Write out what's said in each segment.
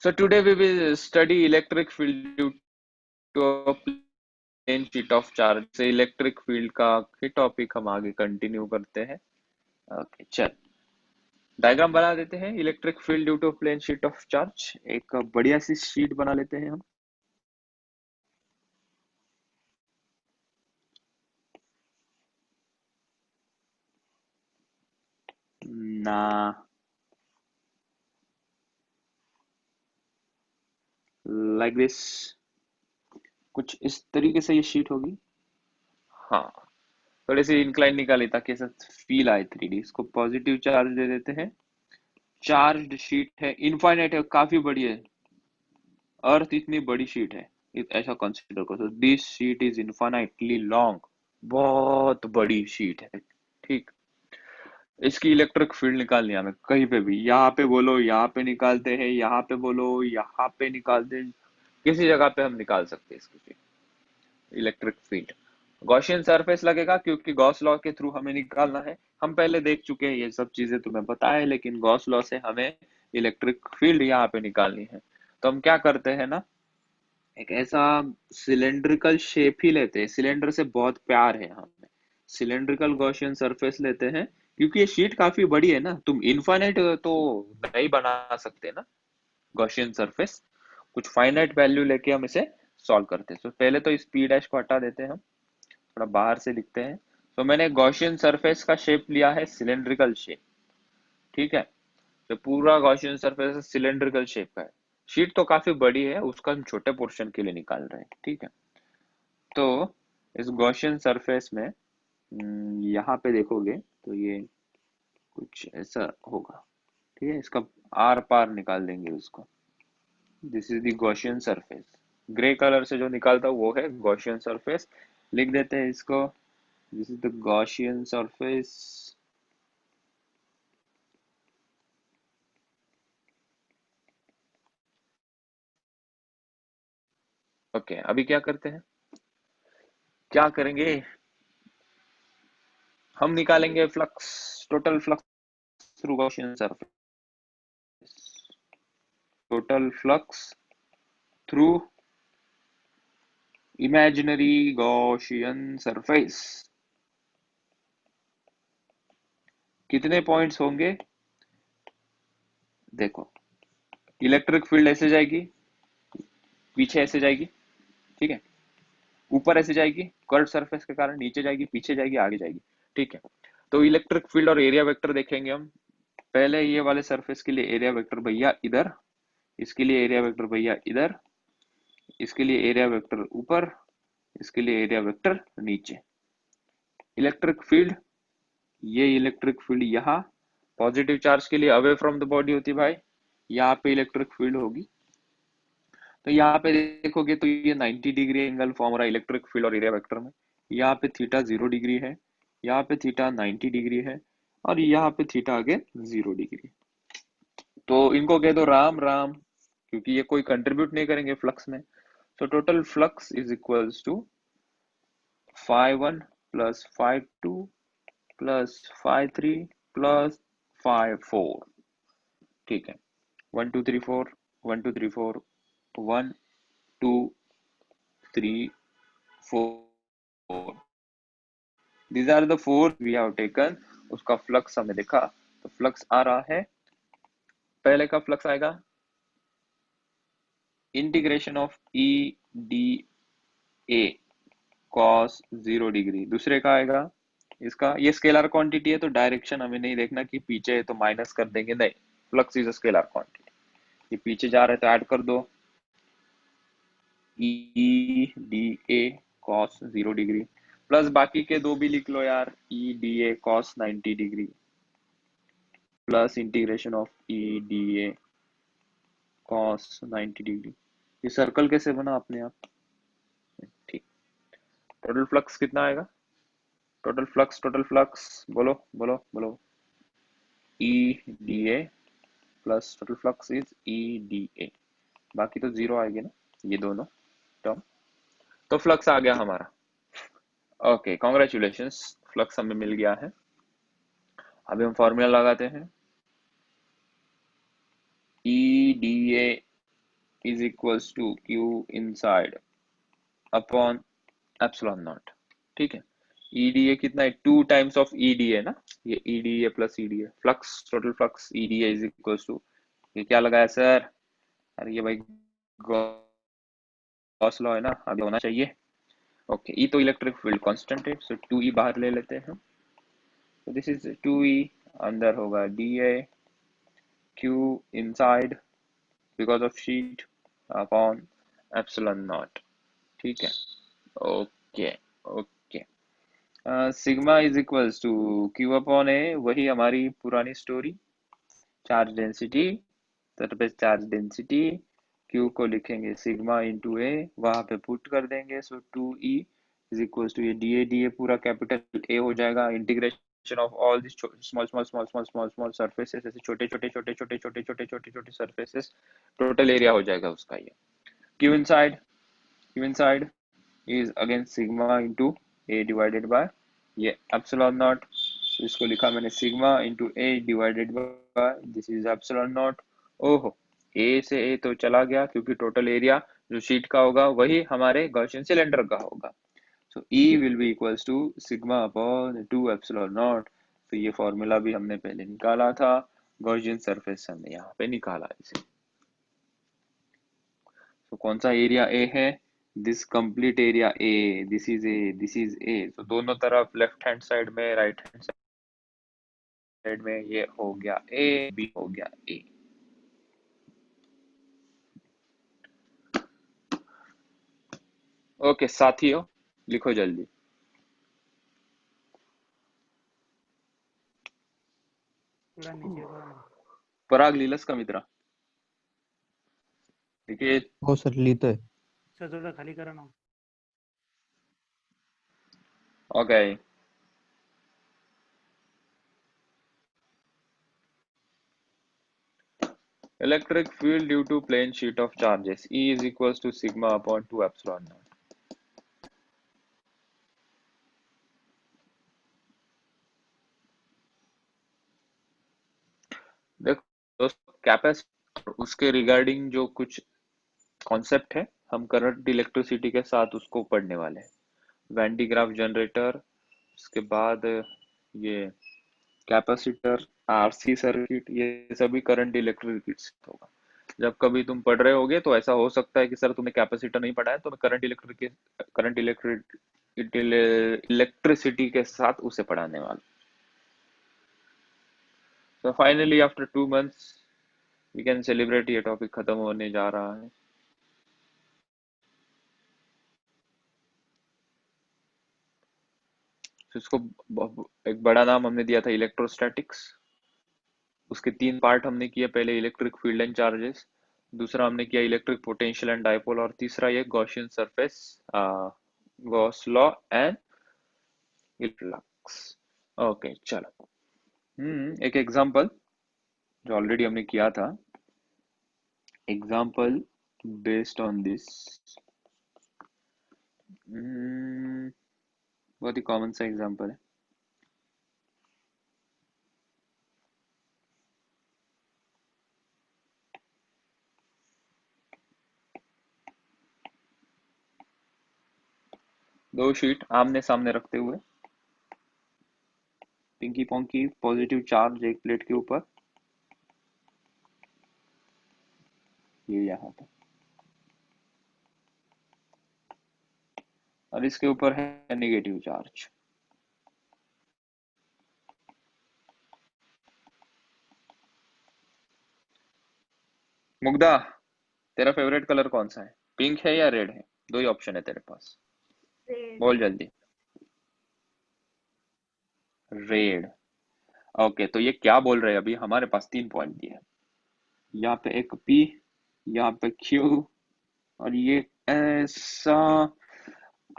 So today we will study electric field due to a plane sheet of charge से electric field का ही topic हम आगे continue करते हैं। ओके चल, डायग्राम बना देते हैं। Electric field due to plane sheet of charge, एक बढ़िया सी शीट बना लेते हैं हम। ना, लाइक दिस, कुछ इस तरीके से ये शीट होगी। हाँ, थोड़ी सी इंक्लाइन निकाली ताकि ऐसा फील आए 3D। इसको पॉजिटिव चार्ज दे देते हैं। चार्ज्ड शीट है, इनफाइनाइट है, काफी बड़ी है। अर्थ इतनी बड़ी शीट है, ऐसा कंसीडर करो। This sheet is infinitely long, बहुत बड़ी शीट है। ठीक, इसकी इलेक्ट्रिक फील्ड निकालनी है हमें। कहीं पे भी, यहाँ पे बोलो यहाँ पे निकालते हैं, यहाँ पे बोलो यहाँ पे निकालते हैं, किसी जगह पे हम निकाल सकते हैं इसकी इलेक्ट्रिक फील्ड। गॉसियन सरफेस लगेगा क्योंकि गॉस लॉ के थ्रू हमें निकालना है। हम पहले देख चुके हैं ये सब चीजें, तुम्हें पता है, लेकिन गॉस लॉ से हमें इलेक्ट्रिक फील्ड यहाँ पे निकालनी है। तो हम क्या करते हैं ना, एक ऐसा सिलेंड्रिकल शेप ही लेते हैं। सिलेंडर से बहुत प्यार है हमें। सिलेंड्रिकल गॉसियन सरफेस लेते हैं क्योंकि ये शीट काफी बड़ी है ना। तुम इनफाइनाइट तो नहीं बना सकते ना गॉसियन सरफेस। कुछ फाइनाइट वैल्यू लेके हम इसे सॉल्व करते हैं। तो पहले तो इस पी डैश को हटा देते हैं हम, थोड़ा बाहर से लिखते हैं। तो मैंने गॉसियन सरफेस का शेप लिया है सिलेंड्रिकल शेप। ठीक है, तो पूरा गॉसियन सरफेस सिलेंड्रिकल शेप का है। शीट तो काफी बड़ी है, उसका हम छोटे पोर्शन के लिए निकाल रहे हैं। ठीक है, तो इस गॉसियन सरफेस में यहाँ पे देखोगे तो ये कुछ ऐसा होगा। ठीक है, इसका आर पार निकाल देंगे उसको। This is the Gaussian surface. Grey colour से जो निकालता वो है गॉसियन सरफेस। लिख देते हैं इसको, this is the Gaussian surface. Okay, अभी क्या करते हैं, क्या करेंगे, हम निकालेंगे flux, total flux through Gaussian surface. Total flux through imaginary Gaussian surface. कितने पॉइंट्स होंगे, देखो, इलेक्ट्रिक फील्ड ऐसे जाएगी, पीछे ऐसे जाएगी। ठीक है, ऊपर ऐसे जाएगी कर्व सरफेस के कारण, नीचे जाएगी, पीछे जाएगी, आगे जाएगी। ठीक है, तो इलेक्ट्रिक फील्ड और एरिया वेक्टर देखेंगे हम। पहले ये वाले सरफेस के लिए एरिया वेक्टर भैया इधर, इसके लिए एरिया वेक्टर भैया इधर, इसके लिए एरिया वेक्टर ऊपर, इसके लिए एरिया वेक्टर नीचे। इलेक्ट्रिक फील्ड, ये इलेक्ट्रिक फील्ड यहाँ पॉजिटिव चार्ज के लिए अवे फ्रॉम द बॉडी होती है भाई, यहाँ पे इलेक्ट्रिक फील्ड होगी। तो यहाँ पे देखोगे तो ये 90 डिग्री एंगल फॉर्म हो रहा है इलेक्ट्रिक फील्ड और एरिया वेक्टर में। यहाँ पे थीटा 0 डिग्री है, यहाँ पे थीटा 90 डिग्री है, और यहाँ पे थीटा अगेन 0 डिग्री। तो इनको कह दो राम राम, क्योंकि ये कोई कंट्रीब्यूट नहीं करेंगे फ्लक्स में। तो total flux is equals to 5 1 plus 5 2 plus 5 3 plus 5 4। ठीक है, 1 2 3 4, 1 2 3 4, 1 2 3 4, these are the four we have taken। उसका फ्लक्स हमें देखा, तो फ्लक्स आ रहा है, पहले का फ्लक्स आएगा integration of E D A cos 0 degree. दूसरे का आएगा, इसका ये स्केलर क्वांटिटी है तो डायरेक्शन हमें नहीं देखना कि पीछे है तो माइनस कर देंगे, नहीं, फ्लक्स इज स्केलर क्वांटिटी। ये पीछे जा रहा है तो ऐड कर दो, ई डी ए कॉस 0 डिग्री, प्लस बाकी के दो भी लिख लो यार, ई D A cos 90 degree, plus integration of E D A cos 90 degree. ये सर्कल कैसे बना अपने आप, ठीक। टोटल फ्लक्स कितना आएगा, टोटल फ्लक्स बोलो बोलो बोलो, ई D A plus total flux is E D ए, बाकी तो जीरो आएगी ना ये दोनों टर्म। तो फ्लक्स आ गया हमारा। ओके, कॉन्ग्रेचुलेशंस, फ्लक्स हमें मिल गया है। अभी हम फॉर्मूला लगाते हैं, E D A is equals to Q inside upon epsilon not. ठीक है, ईडीए कितना है, 2 टाइम्स ऑफ ईडी है ना, ये ईडी है प्लस ईडी है, फ्लक्स टोटल फ्लक्स ईडी है इज इक्वल्स टू, ये क्या लगाया सर, अरे ये भाई गॉस लॉ है ना, आगे होना चाहिए। ओके, ई तो इलेक्ट्रिक फील्ड कांस्टेंट है, सो 2e बाहर ले लेते हैं, तो दिस इज 2e, अंदर होगा D A Q inside because of sheet upon epsilon not. ठीक है, okay okay. Sigma is equals to Q upon A, वही हमारी पुरानी story, charge density, surface charge density, Q को लिखेंगे सिग्मा इंटू ए, वहां पे पुट कर देंगे, सो 2e इज इक्वल्स टू, ये डी ए पूरा कैपिटल ए हो जाएगा, integration of all this small small small small small small surfaces, ऐसे छोटे छोटे छोटे छोटे छोटे छोटे छोटे छोटे सरफेसेस, टोटल एरिया हो जाएगा उसका ये। Q inside, Q inside is again sigma into a divided by ये epsilon नॉट, इसको लिखा मैंने sigma into a divided by this is epsilon not. ओहो, a से a तो चला गया क्योंकि टोटल एरिया जो शीट का होगा वही हमारे गॉसियन सिलेंडर का होगा, so E will be equals to sigma upon 2 epsilon not. तो ये फॉर्मूला भी हमने पहले निकाला था, गॉसियन सरफेस हमने यहाँ पे निकाला इसे। तो कौन सा एरिया ए है, this complete area A, this is a, this is a, तो दोनों तरफ लेफ्ट हैंड साइड में राइट हैंड साइड में ये हो गया ए, बी हो गया ए। ओके साथियों, लिखो जल्दी। थोड़ा नीचे करो ना। पराग लीलस का मित्र, देखिए। हो सर लिहितोय. सर थोडं खाली करा ना. Okay, electric field due to plane sheet of charges E is equals to sigma upon 2 epsilon naught। देखो दोस्तों, कैपेसिटर उसके रिगार्डिंग जो कुछ कॉन्सेप्ट है, हम करंट इलेक्ट्रिसिटी के साथ उसको पढ़ने वाले हैं। वैन डी ग्राफ जनरेटर, उसके बाद ये कैपेसिटर, आरसी सर्किट, ये सभी करंट इलेक्ट्रिक होगा। जब कभी तुम पढ़ रहे होगे तो ऐसा हो सकता है कि सर तुमने कैपेसिटर नहीं पढ़ा है, तो मैं करंट इलेक्ट्रिसिटी के साथ उसे पढ़ाने वाला। So finally after 2 months we can celebrate, ये टॉपिक खत्म होने जा रहा है। इसको एक बड़ा नाम हमने दिया था इलेक्ट्रोस्टैटिक्स, उसके 3 पार्ट हमने किए, पहले इलेक्ट्रिक फील्ड एंड चार्जेस, दूसरा हमने किया इलेक्ट्रिक पोटेंशियल एंड डाइपोल, और तीसरा ये Gaussian surface, Gauss law and flux. Okay चलो, एक एग्जांपल जो ऑलरेडी हमने किया था, एग्जांपल बेस्ड ऑन दिस, बहुत ही कॉमन सा एग्जांपल है। दो शीट आमने सामने रखते हुए, पिंकी पोंकी पॉजिटिव चार्ज एक प्लेट के ऊपर, ये यहाँ पे, और इसके ऊपर है नेगेटिव चार्ज। मुग्धा, तेरा फेवरेट कलर कौन सा है, पिंक है या रेड है, दो ही ऑप्शन है तेरे पास, बोल जल्दी। रेड। ओके, तो ये क्या बोल रहे हैं, अभी हमारे पास 3 पॉइंट दिए हैं, यहाँ पे एक पी, यहाँ पे क्यू, और ये ऐसा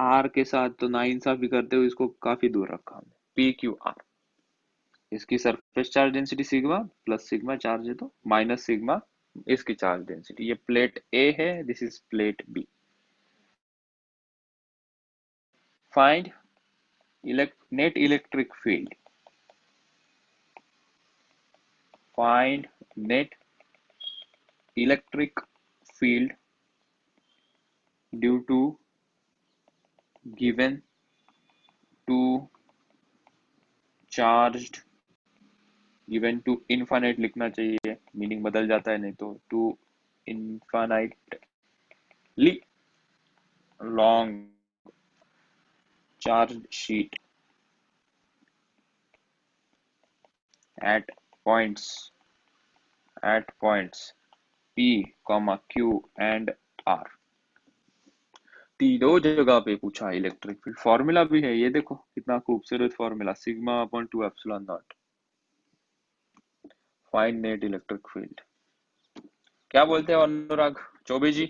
आर के साथ तो ना इंसाफी करते हुए इसको काफी दूर रखा हमने, पी क्यू आर। इसकी surface charge density sigma, plus sigma charge है तो माइनस सिग्मा इसकी चार्ज डेंसिटी। ये प्लेट ए है, this is plate B. Find net electric field, find net electric field due to given to charged given to infinite लिखना चाहिए, meaning बदल जाता है नहीं तो, to infinitely long charged sheet at points P, Q and R। तीनों जगह पे पूछा इलेक्ट्रिक फील्ड, फॉर्मूला भी है ये देखो कितना खूबसूरत formula, sigma upon 2 epsilon not, find net electric field. क्या बोलते हैं अनुराग चौबे जी?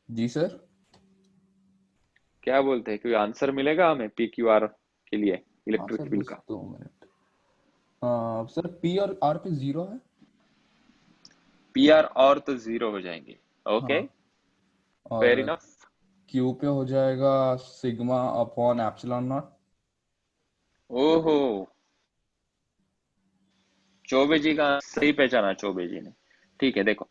जी सर। क्या बोलते हैं, कोई आंसर मिलेगा हमें पी क्यू आर के लिए हाँ इलेक्ट्रिक सर, फील्ड बस का? 2 मिनट। सर पी और आर पे 0 है। पी आर और तो जीरो हो जाएंगे। ओके, हाँ, फेयर और इनफ। क्यू पे हो जाएगा सिग्मा अपॉन एप्सिलॉन नॉट। ओहो, चौबे जी का सही पहचाना चौबे जी ने। ठीक है, देखो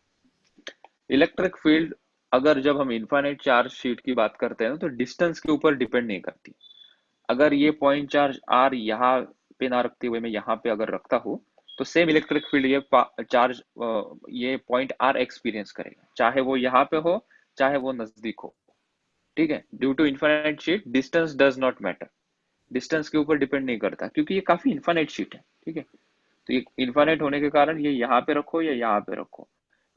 इलेक्ट्रिक फील्ड अगर जब हम इनफाइनाइट चार्ज शीट की बात करते हैं ना, तो डिस्टेंस के ऊपर डिपेंड नहीं करती। अगर ये पॉइंट चार्ज आर यहाँ पे ना रखते हुए मैं यहाँ पे अगर रखता हूँ, तो सेम इलेक्ट्रिक फील्ड ये चार्ज ये पॉइंट आर एक्सपीरियंस करेगा, चाहे वो यहाँ पे हो चाहे वो नजदीक हो। ठीक है, due to infinite sheet distance does not matter, distance के ऊपर डिपेंड नहीं करता क्योंकि ये काफी इनफाइनाइट शीट है। ठीक है, तो ये इनफाइनाइट होने के कारण ये यहाँ पे रखो या यहाँ पे रखो,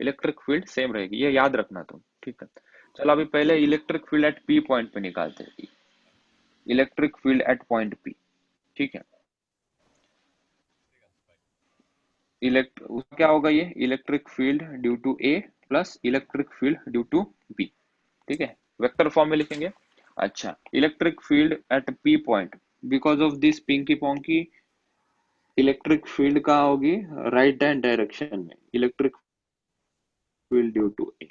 इलेक्ट्रिक फील्ड सेम रहेगी, ये याद रखना तुम। ठीक है, चलो अभी पहले electric field at P point पे निकालते हैं, electric field at point P. ठीक है, क्या होगा, ये electric field due to A plus electric field due to B. ठीक है, वेक्टर फॉर्म में लिखेंगे। अच्छा, electric field at P point, because of this पिंकी पोंकी इलेक्ट्रिक फील्ड कहाँ होगी, राइट हैंड डायरेक्शन में, electric field due to A.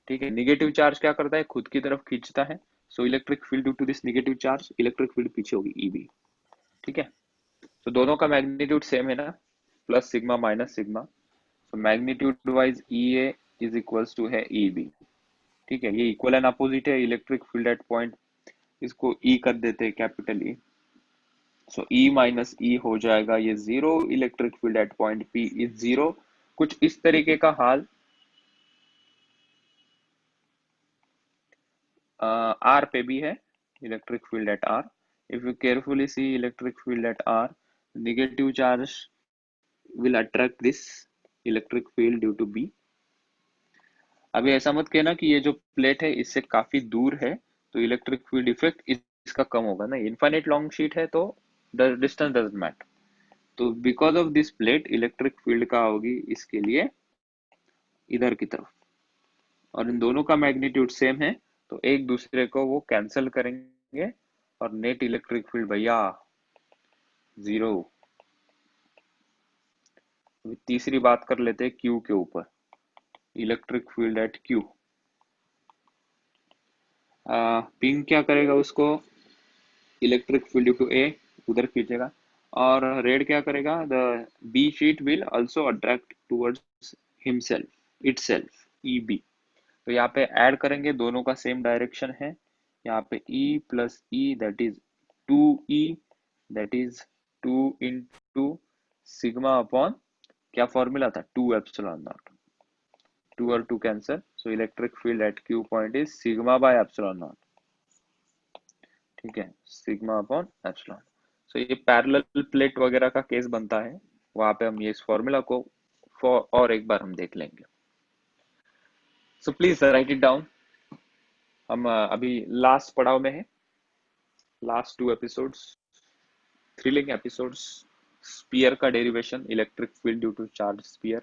ठीक है, निगेटिव चार्ज क्या करता है, खुद की तरफ खींचता है, so electric field due to this negative charge, electric field पीछे होगी ईबी। ठीक है, तो दोनों का मैग्नीट्यूड सेम है ना, plus sigma minus sigma, so magnitude wise E A is equals to है ई बी। ठीक है, ये इक्वल एंड अपोजिट है, इलेक्ट्रिक फील्ड एट पॉइंट, इसको ई कर देते हैं कैपिटल ई, सो ई माइनस ई हो जाएगा ये zero, electric field at point P is zero. कुछ इस तरीके का हाल आर पे भी है, electric field at R. If you carefully see electric field at R, negative charge will attract this electric field due to B। अभी ऐसा मत कहना कि ये जो प्लेट है इससे काफी दूर है तो इलेक्ट्रिक फील्ड इफेक्ट इसका कम होगा, ना, इनफाइनाइट लॉन्ग शीट है तो डिस्टेंस डजंट मैटर। तो because of this plate electric field का होगी इसके लिए इधर की तरफ, और इन दोनों का मैग्नीट्यूड सेम है तो एक दूसरे को वो कैंसिल करेंगे और नेट इलेक्ट्रिक फील्ड भैया जीरो। तीसरी बात कर लेते हैं क्यू के ऊपर, electric field eight Q. Pink क्या करेगा, उसको इलेक्ट्रिक फील्ड टू ए उधर खींचेगा, और रेड क्या करेगा, the B sheet will also attract towards himself itself E B. तो यहाँ पे ऐड करेंगे, दोनों का सेम डायरेक्शन है, यहाँ पे E plus E that is 2E, that is 2 sigma upon क्या फॉर्मूला था, 2 एप्सिलॉन नॉट, 2 और 2 cancer, so electric field eight Q point is sigma by epsilon not. ठीक है, सिग्मा अपॉन एप्सिलॉन। सो ये पैरेलल प्लेट वगैरह का केस बनता है, वहां पे हम ये इस फॉर्मूला को और एक बार हम देख लेंगे। So please write it down. हम अभी लास्ट पड़ाव में है, last 2 episodes, thrilling episodes, sphere का derivation, electric field due to charge sphere.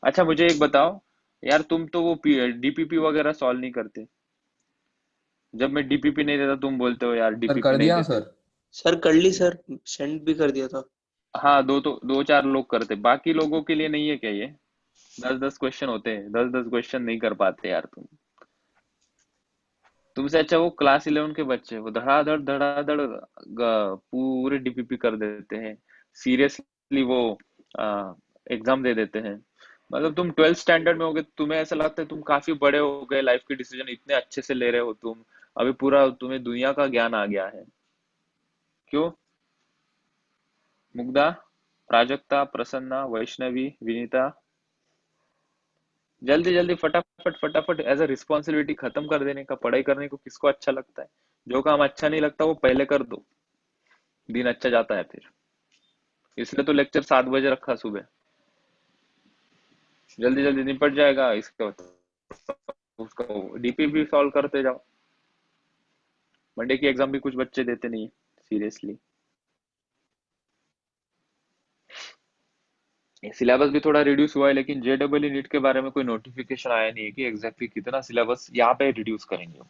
अच्छा मुझे एक बताओ यार, तुम तो वो डीपीपी वगैरह सॉल्व नहीं करते, जब मैं डीपीपी नहीं देता तुम बोलते हो यार सर डीपीपी कर नहीं दिया देते। सर। सर कर ली सर, सेंड भी कर दिया था। हाँ, दो चार लोग करते, बाकी लोगों के लिए नहीं है क्या ये? 10-10 क्वेश्चन होते हैं, 10-10 क्वेश्चन नहीं कर पाते यार तुम। तुमसे अच्छा वो क्लास 11 के बच्चे, वो धड़ाधड़ धड़ाधड़ पूरे डीपीपी कर देते हैं, सीरियसली वो एग्जाम दे देते हैं। मतलब तुम 12th स्टैंडर्ड में हो गए, तुम्हें ऐसा लगता है तुम काफी बड़े हो गए, लाइफ के डिसीजन इतने अच्छे से ले रहे हो तुम, अभी पूरा तुम्हें दुनिया का ज्ञान आ गया है। क्यों? मुग्धा, प्राजक्ता, प्रसन्ना, वैष्णवी, विनीता, जल्दी जल्दी फटाफट फटाफट, एज अ रिस्पॉन्सिबिलिटी खत्म कर देने का। पढ़ाई करने को किसको अच्छा लगता है? जो काम अच्छा नहीं लगता वो पहले कर दो, दिन अच्छा जाता है फिर। इसलिए तो लेक्चर 7 बजे रखा सुबह, जल्दी जल्दी निपट जाएगा। इसका उसका डीपी भी सॉल्व करते जाओ। मंडे की एग्जाम भी कुछ बच्चे देते नहीं, सीरियसली। सिलेबस भी थोड़ा रिड्यूस हुआ है, लेकिन जेडब्ल्यू नीट के बारे में कोई नोटिफिकेशन आया नहीं है कि एग्जैक्टली कितना सिलेबस यहाँ पे रिड्यूस करेंगे।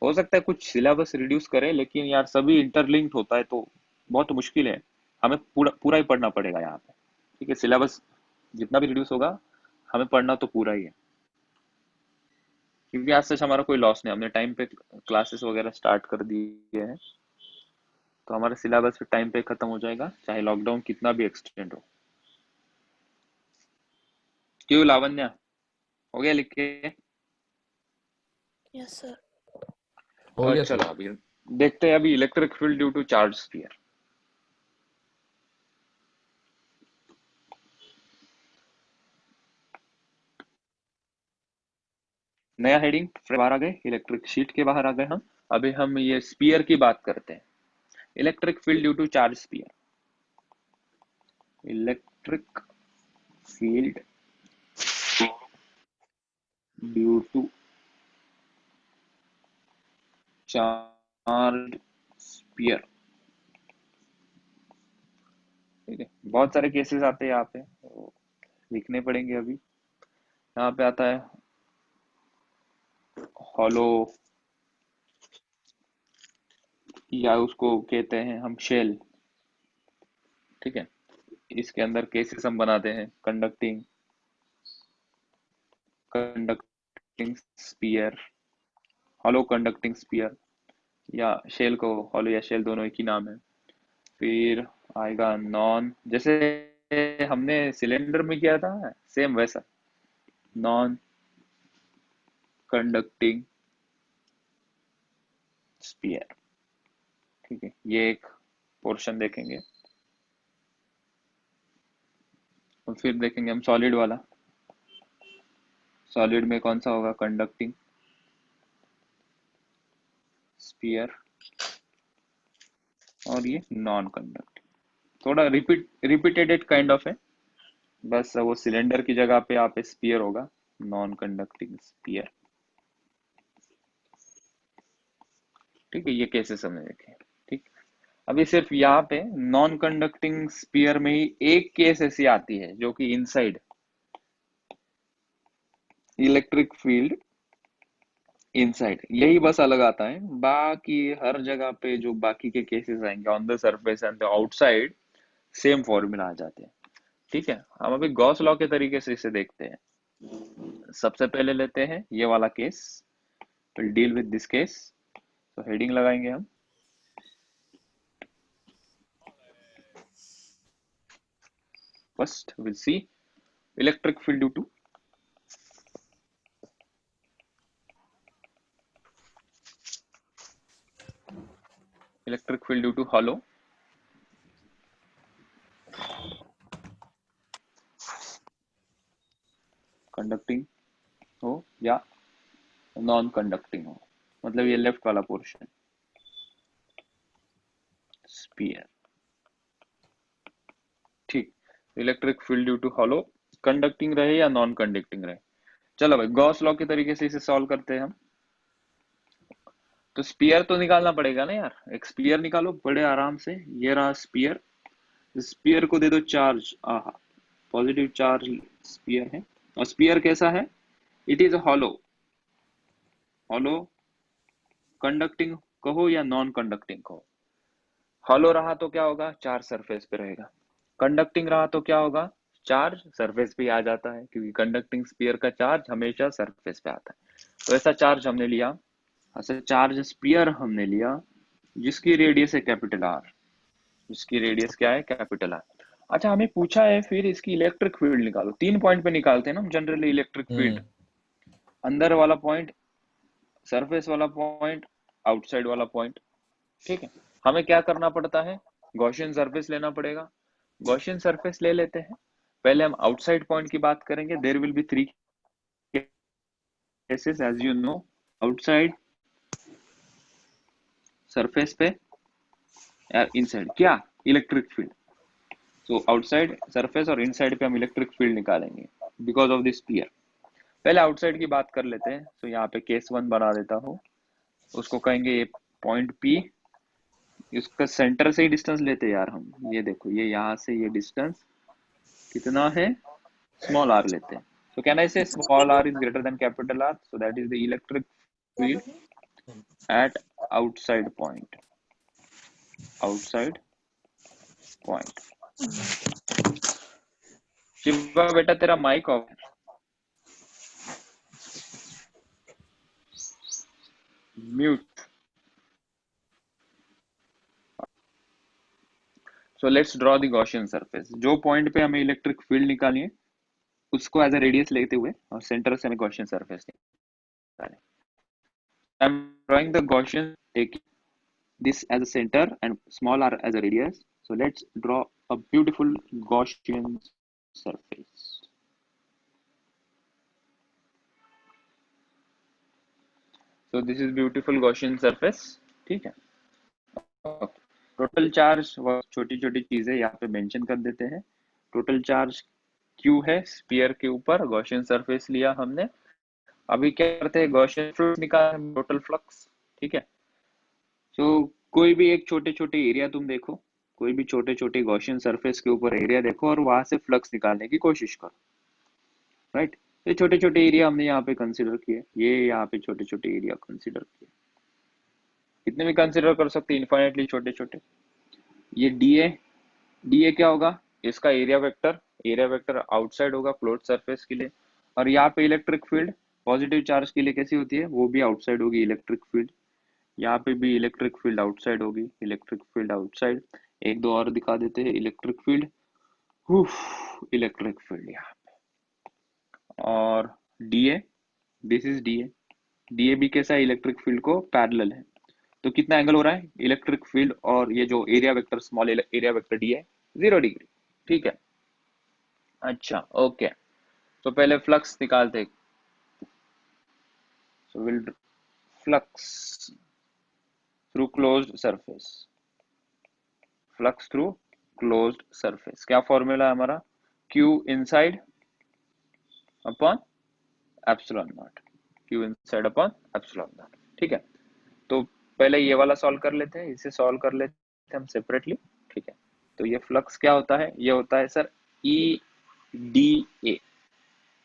हो सकता है कुछ सिलेबस रिड्यूस करें, लेकिन यार सभी इंटरलिंक्ड होता है तो बहुत मुश्किल है। हमें पूरा पूरा ही पढ़ना पड़ेगा यहाँ पे। ठीक है, सिलेबस जितना भी रिड्यूस होगा हमें पढ़ना तो पूरा ही है, क्योंकि आज सच हमारा कोई लॉस नहीं, हमने टाइम पे क्लासेस वगैरह स्टार्ट कर दिए हैं, तो हमारा सिलेबस टाइम पे खत्म हो जाएगा, चाहे लॉकडाउन कितना भी एक्सटेंड हो। क्यों लावण्या, हो गया लिख के? Yes sir. हो गया चलो सर। अभी देखते हैं अभी electric field due to charge sphere. नया हेडिंग बाहर आ गए, इलेक्ट्रिक शीट के बाहर आ गए हम। अभी हम ये स्पीयर की बात करते हैं, electric field due to charge sphere. Electric field due to charge sphere. ठीक है, बहुत सारे केसेस आते हैं यहाँ पे, तो लिखने पड़ेंगे अभी। यहाँ पे आता है हॉलो, या उसको कहते हैं हम शेल। ठीक है, इसके अंदर केसेस हम बनाते हैं conducting, conducting sphere, hollow conducting sphere, या शेल को हॉलो या शेल दोनों एक ही नाम है। फिर आएगा नॉन, जैसे हमने सिलेंडर में किया था सेम वैसा, नॉन कंडक्टिंग स्पीयर। ठीक है, ये एक पोर्शन देखेंगे। और फिर देखेंगे हम सॉलिड वाला, सॉलिड में कौन सा होगा, कंडक्टिंग स्पीयर, और ये नॉन कंडक्टिंग। थोड़ा रिपीटेड काइंड ऑफ है, बस वो सिलेंडर की जगह पे यहाँ पे स्पीयर होगा, नॉन कंडक्टिंग स्पीयर। ठीक है, ये केसेस हमने देखे। ठीक, अभी सिर्फ यहाँ पे नॉन कंडक्टिंग स्पीयर में ही एक केस ऐसी आती है जो कि इनसाइड इलेक्ट्रिक फील्ड, इनसाइड, यही बस अलग आता है। बाकी हर जगह पे जो बाकी के केसेस आएंगे on the surface and the outside, same formula आ जाते हैं। ठीक है, हम अभी गॉस लॉ के तरीके से इसे देखते हैं। सबसे पहले लेते हैं ये वाला case, will deal with this case. तो हेडिंग लगाएंगे हम, first will see electric field due to electric field due to hollow, conducting हो या नॉन कंडक्टिंग हो, मतलब ये लेफ्ट वाला पोर्शन स्पीयर। ठीक, electric field due to hollow, conducting रहे या नॉन कंडक्टिंग रहे। चलो भाई, गॉस लॉ के तरीके से इसे सॉल्व करते हैं हम। तो स्पीयर तो निकालना पड़ेगा ना यार, एक स्पीयर निकालो बड़े आराम से। ये रहा स्पीयर, स्पीयर को दे दो चार्ज, आहा, पॉजिटिव चार्ज स्पीयर है। और स्पीयर कैसा है? It is hollow, hollow conducting कहो या नॉन कंडक्टिंग कहो। हॉलो रहा तो क्या होगा, चार्ज सरफेस पे रहेगा। कंडक्टिंग रहा तो क्या होगा, चार्ज सरफेस पे आ जाता है, क्योंकि कंडक्टिंग स्पीयर का चार्ज हमेशा सरफेस पे आता है। तो ऐसा चार्ज हमने लिया, ऐसा चार्ज स्पीयर हमने लिया जिसकी रेडियस है कैपिटल आर, जिसकी रेडियस क्या है, कैपिटल आर। अच्छा, हमें पूछा है फिर इसकी इलेक्ट्रिक फील्ड निकालो। 3 पॉइंट पे निकालते हैं ना हम जनरली इलेक्ट्रिक फील्ड। अंदर वाला पॉइंट, सरफेस वाला पॉइंट, आउटसाइड वाला पॉइंट। ठीक है, हमें क्या करना पड़ता है, गॉसियन सरफेस लेना पड़ेगा। गॉसियन सरफेस ले लेते हैं। पहले हम आउटसाइड पॉइंट की बात करेंगे। There will be 3 cases as you know. Outside, surface पे, या इनसाइड। क्या? Electric field. So outside, surface और इनसाइड पे हम इलेक्ट्रिक फील्ड निकालेंगे बिकॉज ऑफ दिस स्फीयर। पहले आउटसाइड की बात कर लेते हैं। तो यहाँ पे केस 1 बना देता हूँ। उसको कहेंगे ये पॉइंट P। इसका सेंटर से ही डिस्टेंस लेते हैं यार हम। ये देखो, ये यहाँ से ये डिस्टेंस कितना है, स्मॉल r लेते हैं। So can I say small r is greater than capital R? So that is the electric field at outside point. Outside point. Shiva बेटा तेरा mic off. Mute. So let's draw the Gaussian surface. जो point पे हमें electric field निकालनी है उसको as a radius लेते हुए और सेंटर से हमें Gaussian surface निकालें। I'm drawing the Gaussian, taking this as a center and small r as a radius. So let's draw a beautiful Gaussian surface. So this is beautiful Gaussian surface. ठीक है। Total charge व छोटी छोटी चीजें यहाँ पे mention कर देते हैं। टोटल चार्ज Q है स्फीयर के ऊपर। गॉसियन सरफेस लिया हमने। अभी क्या करते हैं, गॉसियन फ्लक्स निकाल, टोटल फ्लक्स। ठीक है। सो कोई भी एक छोटे छोटे एरिया तुम देखो, कोई भी छोटे छोटे गॉसियन सरफेस के ऊपर एरिया देखो और वहां से फ्लक्स निकालने की कोशिश करो। राइट, ये छोटे छोटे एरिया हमने यहाँ पे कंसिडर किए। ये यहाँ पे छोटे छोटे एरिया कंसिडर किए। कितने भी कंसिडर कर सकते हैं, इनफाइनेटली छोटे छोटे। ये डी ए क्या होगा, इसका एरिया वेक्टर आउटसाइड होगा क्लोज सरफेस के लिए। और यहाँ पे इलेक्ट्रिक फील्ड पॉजिटिव चार्ज के लिए कैसी होती है, वो भी आउटसाइड होगी इलेक्ट्रिक फील्ड। यहाँ पे भी इलेक्ट्रिक फील्ड आउटसाइड होगी, इलेक्ट्रिक फील्ड आउटसाइड। एक दो और दिखा देते हैं इलेक्ट्रिक फील्ड। इलेक्ट्रिक फील्ड यहाँ। और DA, this is DA. DA भी कैसा है, इलेक्ट्रिक फील्ड को पैरेलल है। तो कितना एंगल हो रहा है, इलेक्ट्रिक फील्ड और ये जो area vector, small area vector D है, 0 डिग्री। ठीक है। अच्छा, ओके। तो पहले फ्लक्स निकालते हैं। So will flux through closed surface. Flux through closed surface क्या फॉर्मूला है हमारा, Q inside upon epsilon not. Q inside upon epsilon not. ठीक है। तो पहले ये वाला सॉल्व कर लेते हैं, इसे सॉल्व कर लेते हैं हम सेपरेटली। ठीक है। तो ये फ्लक्स क्या होता है, ये होता है सर ई डी ए।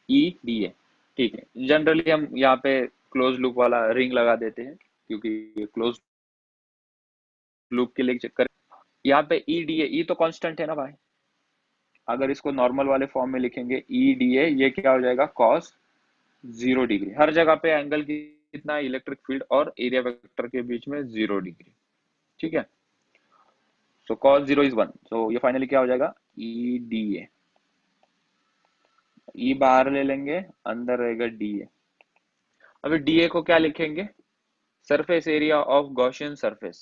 ई डी ए। ठीक है। जनरली हम यहाँ पे क्लोज लूप वाला रिंग लगा देते हैं क्योंकि ये क्लोज लूप के लिए चक्कर। यहाँ पे ई डी ए, ई तो कांस्टेंट है ना भाई। अगर इसको नॉर्मल वाले फॉर्म में लिखेंगे ई डी ए, ये क्या हो जाएगा, कॉस 0 डिग्री। हर जगह पे एंगल कितना है, इलेक्ट्रिक फील्ड और एरिया वेक्टर के बीच में 0 डिग्री। ठीक है। सो cos 0 is 1। सो ये फाइनली क्या हो जाएगा, ई डी ए। ई बाहर ले लेंगे, अंदर रहेगा डी ए। अभी डी ए को क्या लिखेंगे, surface area of Gaussian surface.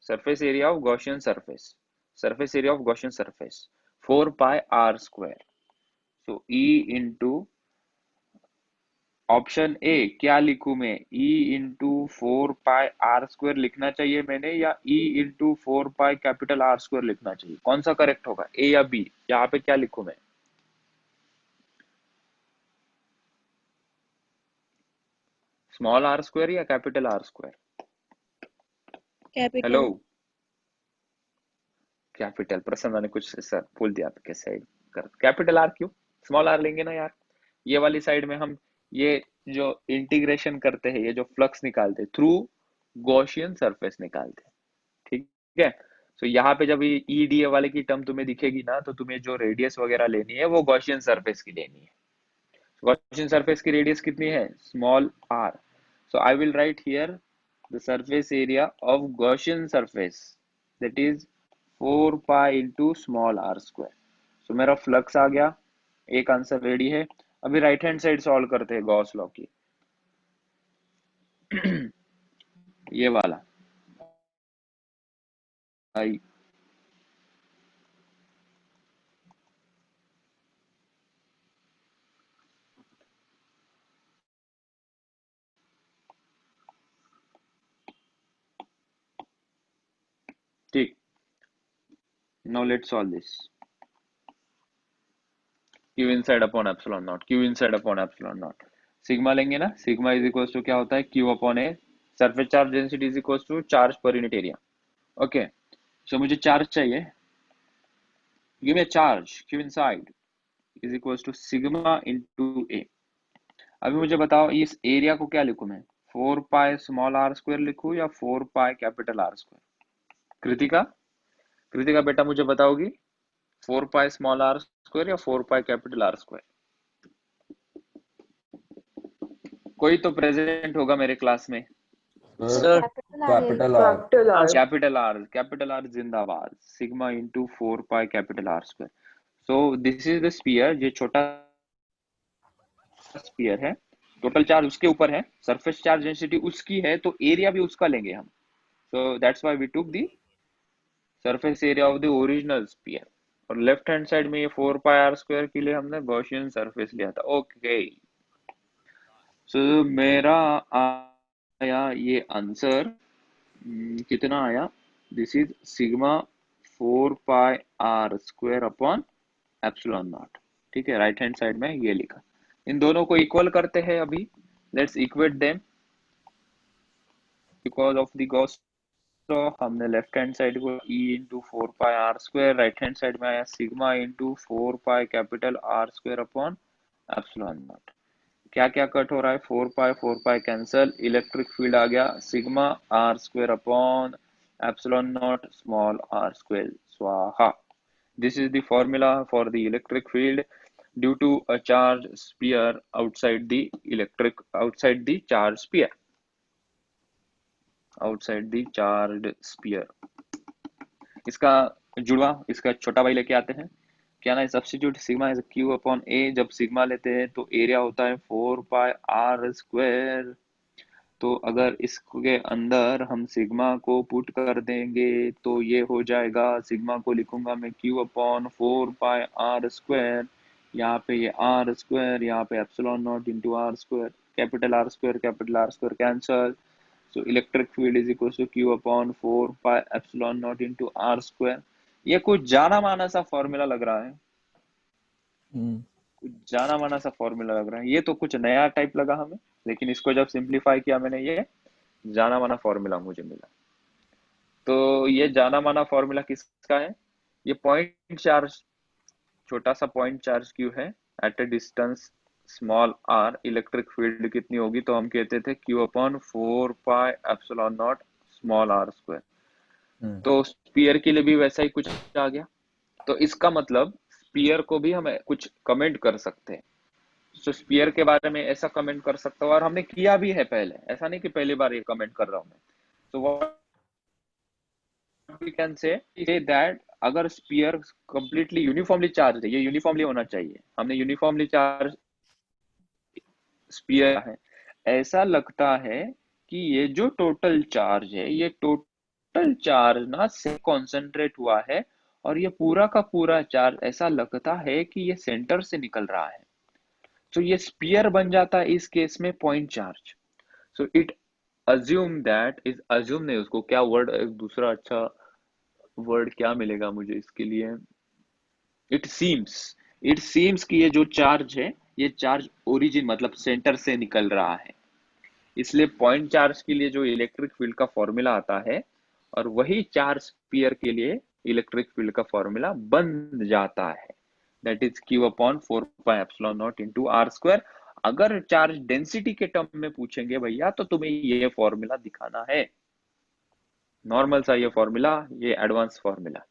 Surface area of Gaussian surface. Surface area of Gaussian surface 4 pi R square. So E into option A क्या लिखूं मैं, E इंटू 4 पाई r² लिखना चाहिए मैंने, या E into 4 pi capital R² लिखना चाहिए, कौन सा करेक्ट होगा, ए या बी? यहाँ पे क्या लिखूं मैं, स्मॉल r² या capital R²? Hello, capital. Capital. प्रसन्न ने कुछ ऐसा बोल दिया, आप कैसे कर कैपिटल R क्यों, स्मॉल r लेंगे ना यार। ये वाली साइड में हम ये जो इंटीग्रेशन करते हैं, ये जो फ्लक्स निकालते हैं थ्रू गॉसियन सरफेस निकालते हैं। ठीक है। तो यहाँ पे जब ये ईडीए वाले की टर्म तुम्हें दिखेगी ना, तो तुम्हें जो रेडियस वगैरह लेनी है वो गॉसियन सरफेस की लेनी है। गॉसियन सरफेस की रेडियस कितनी है, small r। So I will write here the surface area of Gaussian surface, that is 4 pi into small r²। तो मेरा फ्लक्स आ गया, एक आंसर रेडी है। अभी राइट हैंड साइड सॉल्व करते हैं गॉस लॉ की। ये वाला आई, ठीक। Now let's solve this. Q inside upon epsilon not, Q inside upon epsilon not, sigma लेंगे ना, सिग्मा इज इक्वल टू क्या होता है, Q upon A, surface charge density is equal to charge पर यूनिट एरिया। ओके, सो मुझे charge चाहिए, give me charge Q inside is equal to sigma into A. अभी मुझे बताओ इस एरिया को क्या लिखूं मैं, 4 पाई स्मॉल आर स्क्वायर लिखूं या 4 pi capital R square? Kritika, Kritika बेटा मुझे बताओगी 4 पाई स्मॉल आर स्क्वायर या 4 पाई कैपिटल आर स्क्वायर? कोई तो प्रेजेंट होगा मेरे क्लास में। Sir capital R. Capital R जिंदाबाद। Sigma into 4 pi capital R square. So this is the sphere, ये छोटा स्पीयर है, टोटल चार्ज उसके ऊपर है, सरफेस चार्ज डेंसिटी उसकी है, तो एरिया भी उसका लेंगे हम। So that's why we took the surface area of the original sphere. और लेफ्ट हैंड साइड में ये 4 पाई आर स्क्वायर के लिए हमने गॉसियन सरफेस लिया था। ओके, सो मेरा आया ये आंसर, कितना आया, this is sigma 4 pi R square upon epsilon not. ठीक है, राइट हैंड साइड में ये लिखा। इन दोनों को इक्वल करते हैं अभी, let's equate them because of the Gauss law. हमने लेफ्ट हैंड साइड को e into 4 pi R square, right hand side में आया sigma into 4 pi capital R square upon epsilon nought. क्या क्या कट हो रहा है, 4 पाई कैंसल, इलेक्ट्रिक फील्ड आ गया sigma R square upon epsilon not small R square, स्वाहा। This is the formula for the electric field due to a charged sphere outside the charged sphere. इसका जुड़वा, इसका छोटा भाई लेके आते हैं, क्या ना, substitute sigma is Q upon A. जब सिग्मा लेते हैं तो एरिया होता है 4 पाई आर स्क्वायर। तो अगर इसके अंदर हम सिग्मा को पुट कर देंगे तो ये हो जाएगा, सिग्मा को लिखूंगा मैं Q upon 4 pi R square, यहाँ पे ये आर स्क्वायर, यहाँ पे epsilon nought into R square, capital R square cancel. So electric field is equal to Q upon 4 pi epsilon nought into R square. ये कुछ जाना माना सा फॉर्मूला लग रहा है, कुछ जाना माना सा फॉर्मूला लग रहा है, ये तो कुछ नया टाइप लगा हमें, लेकिन इसको जब सिंप्लीफाई किया मैंने, ये जाना माना फॉर्मूला मुझे मिला। तो ये जाना माना फॉर्मूला किसका है, ये पॉइंट चार्ज, छोटा सा पॉइंट चार्ज क्यू है at a distance small R, electric field कितनी होगी, तो हम कहते थे Q upon 4 pi epsilon not small R square. तो स्पीयर के लिए भी वैसा ही कुछ आ गया। तो इसका मतलब स्पीयर को भी हम कुछ कमेंट कर सकते हैं। तो स्पीयर के बारे में ऐसा कमेंट कर सकता हूँ, और हमने किया भी है पहले, ऐसा नहीं कि पहली बार ये कमेंट कर रहा हूँ मैं। तो what we can say that अगर स्पीयर कंप्लीटली यूनिफॉर्मली चार्ज है, ये यूनिफॉर्मली होना चाहिए, हमने यूनिफॉर्मली चार्ज स्पीयर है, ऐसा लगता है कि ये जो टोटल चार्ज है, ये टोटल चार्ज ना से कॉन्सेंट्रेट हुआ है, और ये पूरा का पूरा चार्ज ऐसा लगता है कि ये सेंटर से निकल रहा है। तो ये स्पीयर बन जाता है इस केस में point charge. So it assume that, is assume नहीं, उसको क्या वर्ड, एक दूसरा अच्छा वर्ड क्या मिलेगा मुझे इसके लिए, इट सीम्स कि ये जो चार्ज है, ये चार्ज ओरिजिन मतलब सेंटर से निकल रहा है। इसलिए पॉइंट चार्ज के लिए जो इलेक्ट्रिक फील्ड का फॉर्मूला आता है, और वही चार्ज स्पीयर के लिए इलेक्ट्रिक फील्ड का फॉर्मूला बन जाता है, that is Q upon 4 pi epsilon nought into R square. अगर चार्ज डेंसिटी के टर्म में पूछेंगे भैया, तो तुम्हें ये फॉर्मूला दिखाना है, नॉर्मल सा ये फॉर्मूला, ये एडवांस फॉर्मूला,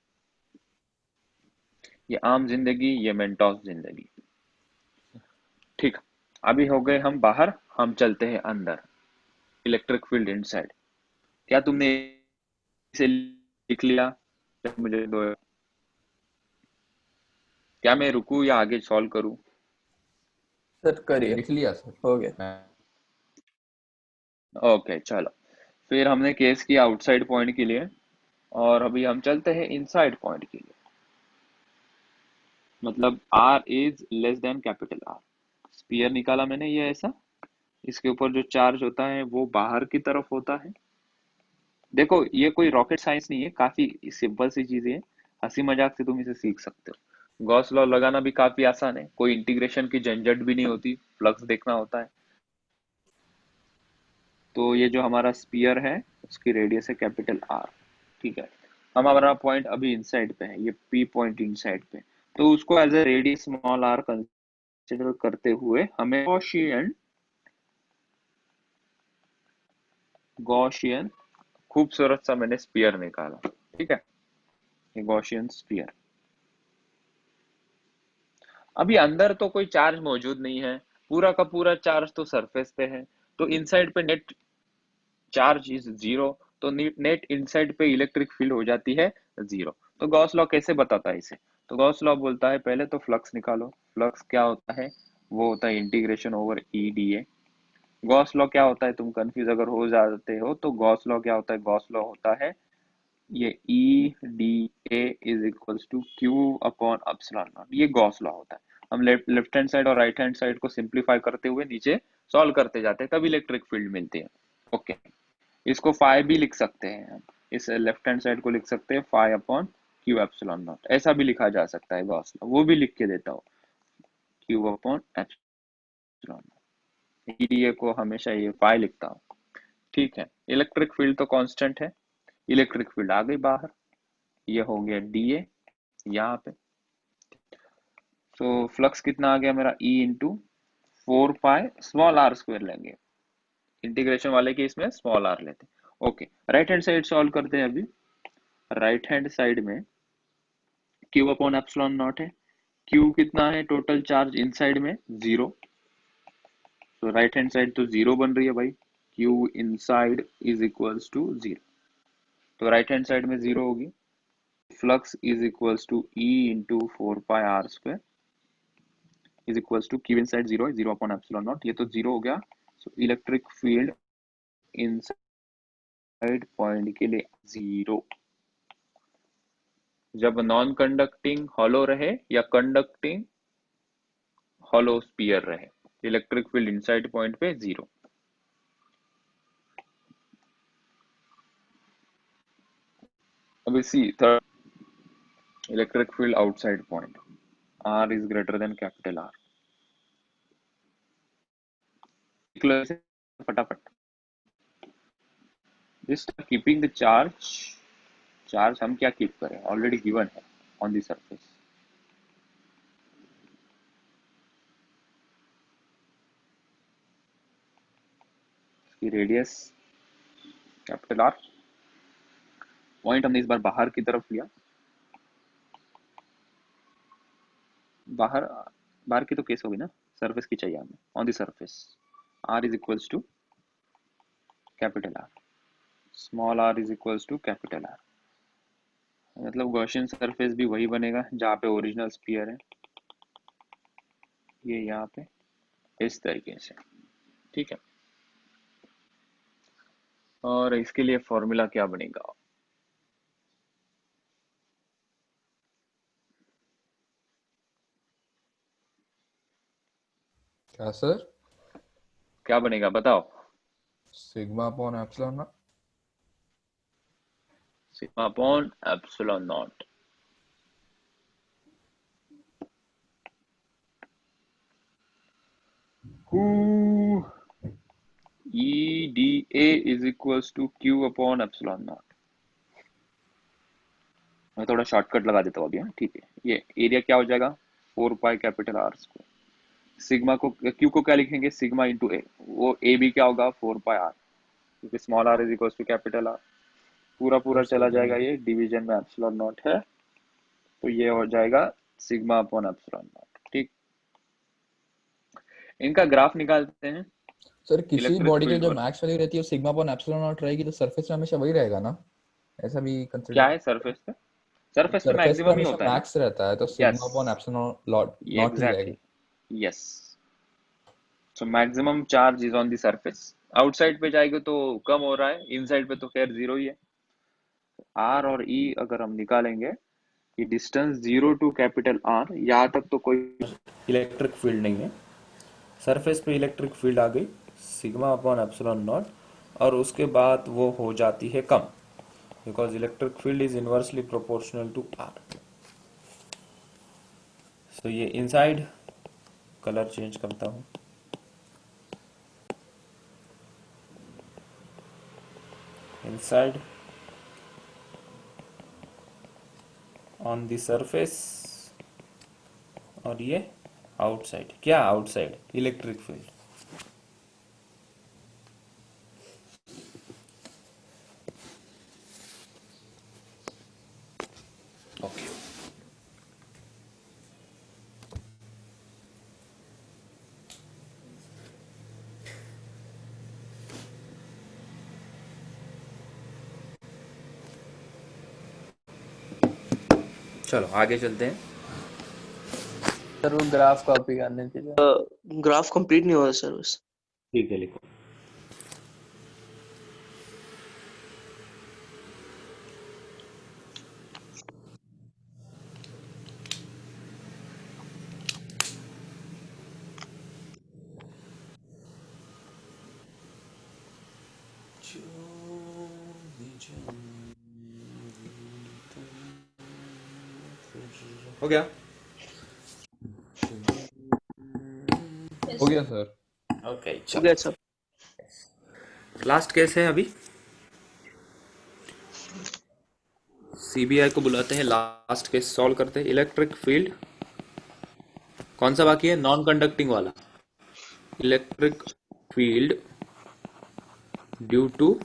ये आम जिंदगी, ये मेंटोस जिंदगी। ठीक, अभी हो गए हम बाहर, हम चलते हैं अंदर, इलेक्ट्रिक फील्ड इनसाइड। क्या तुमने इसे लिख लिया? मुझे दो, क्या मैं रुकूं या आगे सॉल्व करूं? सर करिए, लिख लिया सर हो गया। मैं। ओके चलो, फिर हमने केस किया आउटसाइड पॉइंट के लिए, और अभी हम चलते हैं इनसाइड पॉइंट के लिए। मतलब R is less than capital R। Sphere निकाला मैंने ये ऐसा, इसके ऊपर जो चार्ज होता है वो बाहर की तरफ होता है। देखो ये कोई रॉकेट साइंस नहीं है, काफी सिंपल सी चीजें है, हंसी मजाक से तुम इसे सीख सकते हो। गॉस लॉ लगाना भी काफी आसान है, कोई इंटीग्रेशन की झंझट भी नहीं होती, फ्लक्स देखना होता है। तो ये जो हमारा स्पीयर है उसकी रेडियस है कैपिटल R। ठीक है, हमारा पॉइंट अभी इनसाइड पे है, ये P पॉइंट इनसाइड पे, तो उसको as a radius small r consider करते हुए हमें गॉसियन खूबसूरत सा मैंने स्पीयर निकाला। ठीक है, ये गॉसियन स्पीयर। अभी अंदर तो कोई चार्ज मौजूद नहीं है, पूरा का पूरा चार्ज तो सरफेस पे है, तो इनसाइड पे नेट चार्ज इज जीरो, तो नेट इनसाइड पे इलेक्ट्रिक फील्ड हो जाती है जीरो। तो गॉस लॉ कैसे बताता है इसे? तो गॉस लॉ बोलता है पहले तो फ्लक्स निकालो। फ्लक्स क्या होता है? वो होता है इंटीग्रेशन ओवर ई डी ए। गॉस लॉ क्या होता है? तुम कंफ्यूज अगर हो जाते हो तो गॉस लॉ क्या होता है? गॉस लॉ होता है ये E D A is equals to Q upon epsilon not, ये गॉस लॉ होता है। हम लेफ्ट हैंड साइड और राइट हैंड साइड को सिंप्लीफाई करते हुए नीचे सॉल्व करते जाते हैं, तब इलेक्ट्रिक फील्ड मिलती है। ओके, इसको फाई भी लिख सकते हैं हम, इस लेफ्ट हैंड साइड को लिख सकते हैं phi upon Q epsilon nought, ऐसा भी लिखा जा सकता है गॉस लॉ, वो भी लिख के देता हूँ, Q upon epsilon not. EDA को हमेशा ये फाई लिखता हूँ। ठीक है, इलेक्ट्रिक फील्ड तो कांस्टेंट है, इलेक्ट्रिक फील्ड आ गई बाहर, ये हो गया डीए यहाँ पे। तो फ्लक्स कितना आ गया मेरा? E into 4 pi small R square लेंगे, इंटीग्रेशन वाले केस में स्मॉल आर लेते हैं। Okay, right hand side solve करते हैं अभी। राइट हैंड साइड में क्यू अपॉन एप्सिलॉन नॉट है, क्यू कितना है टोटल चार्ज इनसाइड में? जीरो, तो राइट हैंड साइड तो जीरो बन रही है भाई, Q inside is equals to zero, तो राइट हैंड साइड में जीरो होगी। Flux is equals to E into 4 pi r square is equals to Q inside zero है, जीरो अपॉन एप्सिलॉन नॉट, ये तो जीरो हो गया। So electric field inside point के लिए जीरो, जब नॉन कंडक्टिंग हॉलो रहे या कंडक्टिंग हॉलो स्पीयर रहे, इलेक्ट्रिक फील्ड इनसाइड पॉइंट पे जीरो। अभी see third, electric field outside point, R is greater than capital R। फटाफट, just keeping the charge, charge हम क्या कीप करें, ऑलरेडी गिवन है ऑन द सरफेस। इसकी radius capital R, point हमने इस बार बाहर की तरफ लिया, बाहर, बाहर की तो केस होगी ना, सरफेस की चाहिए हमें, on the surface. R is equals to capital R, small r is equals to capital R। मतलब गॉसियन सरफेस भी वही बनेगा जहाँ पे ओरिजिनल स्फीयर है, ये यहाँ पे इस तरीके से। ठीक है, और इसके लिए फॉर्मूला क्या बनेगा? क्या सर? क्या बनेगा बताओ? Sigma upon epsilon not. Sigma upon epsilon nought. E D A is equals to Q upon epsilon nought. मैं थोड़ा शॉर्टकट लगा देता हूँ अभी, हाँ ठीक है। ये एरिया क्या हो जाएगा? 4 pi capital R square. Sigma को, क्यू को क्या लिखेंगे? सिग्मा इंटू ए, वो ए भी क्या होगा? 4 पाई R, क्योंकि small r is equals to capital R। पूरा पूरा सर चला समझ जाएगा, गया। ये डिवीजन में एप्सिलॉन नॉट है, तो ये हो जाएगा सिग्मा अपॉन एप्सिलॉन नॉट। ठीक, इनका ग्राफ निकालते हैं। सर किसी इलेक्ट्रिक बॉडी के फील्ड जो वर्स मैक्स वैल्यू रहती है वो सिग्मा अपॉन एप्सिलॉन नॉट रहेगी, तो सरफेस में हमेशा वही रहेगा ना, ऐसा भी क्या कंसिडर। है सरफेस पे? सरफेस पे सरफेस पे मैक्सिमम ही हमेशा होता है ना। मैक्स रहता है, तो yes, sigma upon epsilon not ही रहेगा। Exactly, yes. So maximum charge is on the surface. Outside पे जाएगा तो कम हो रहा है, इनसाइड पे तो खैर जीरो ही है। आर और ई अगर हम निकालेंगे, ये distance zero to capital R, यहाँ तक तो कोई इलेक्ट्रिक फील्ड नहीं है। सरफेस पे इलेक्ट्रिक फील्ड आ गई सिग्मा अपॉन एप्सिलॉन नॉट, और उसके बाद वो हो जाती है कम, because electric field is inversely proportional to R. So ये इनसाइड कलर चेंज करता हूँ, इनसाइड ऑन द सरफेस, और ये आउटसाइड। क्या आउटसाइड? Electric field. ओके, चलो आगे चलते हैं। सर वो ग्राफ कॉपी करने चाहिए। ग्राफ कंप्लीट नहीं हो रहा सर बस। ठीक है, लिखो। हो गया? हो गया सर। ओके, हो चलो गया सर। लास्ट केस है अभी। सीबीआई को बुलाते हैं, लास्ट केस सॉल्व करते हैं। इलेक्ट्रिक फील्ड कौन सा बाकी है? नॉन कंडक्टिंग वाला। Electric field due to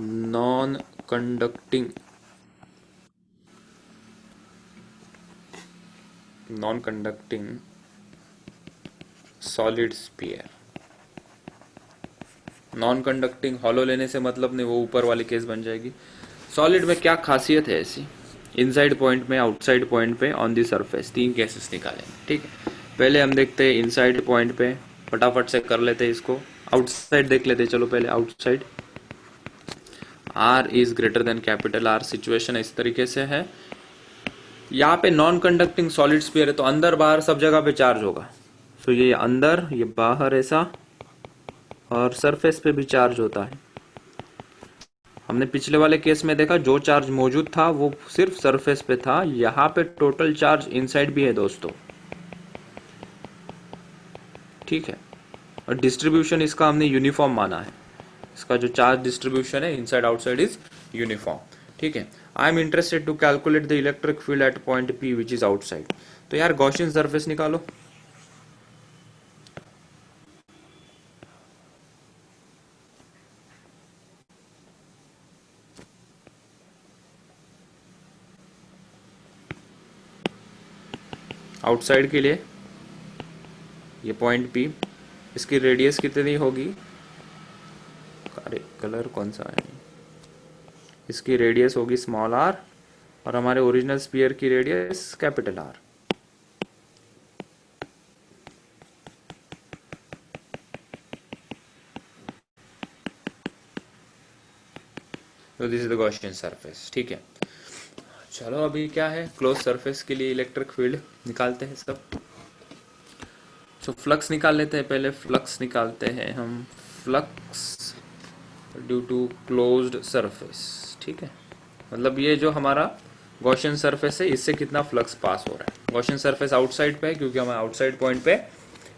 non conducting solid sphere. Non conducting hollow लेने से मतलब नहीं, वो ऊपर वाली केस बन जाएगी। सॉलिड में क्या खासियत है ऐसी? इनसाइड पॉइंट में, आउटसाइड पॉइंट पे, ऑन दी सरफेस, तीन केसेस निकालेंगे। ठीक है, पहले हम देखते हैं इनसाइड पॉइंट पे, फटाफट से कर लेते हैं इसको। आउटसाइड देख लेते हैं, चलो पहले outside. R is greater than capital R. Situation इस तरीके से है, यहाँ पे नॉन कंडक्टिंग सॉलिड स्फीयर है, तो अंदर बाहर सब जगह पे चार्ज होगा। तो ये अंदर, ये बाहर ऐसा, और सरफेस पे भी चार्ज होता है। हमने पिछले वाले केस में देखा जो चार्ज मौजूद था वो सिर्फ सरफेस पे था, यहाँ पे टोटल चार्ज इनसाइड भी है दोस्तों। ठीक है, और डिस्ट्रीब्यूशन इसका हमने यूनिफॉर्म माना है। इसका जो चार्ज डिस्ट्रीब्यूशन है इनसाइड आउटसाइड इज यूनिफॉर्म। ठीक है, I am interested to calculate the electric field at point P which is outside. तो यार गॉसियन सरफेस निकालो। आउटसाइड के लिए ये पॉइंट पी, इसकी रेडियस कितनी होगी? अरे कलर कौन सा है? इसकी रेडियस होगी स्मॉल आर, और हमारे ओरिजिनल स्फीयर की रेडियस कैपिटल आर। तो this is the Gaussian surface. ठीक है, चलो अभी क्या है, क्लोज सरफेस के लिए इलेक्ट्रिक फील्ड निकालते हैं सब। तो फ्लक्स निकाल लेते हैं पहले। फ्लक्स निकालते हैं हम, flux due to closed surface. ठीक है, मतलब ये जो हमारा गॉसियन सरफेस है, इससे कितना फ्लक्स पास हो रहा है। गॉसियन सरफेस आउटसाइड पे है, क्योंकि हमें आउटसाइड पॉइंट पे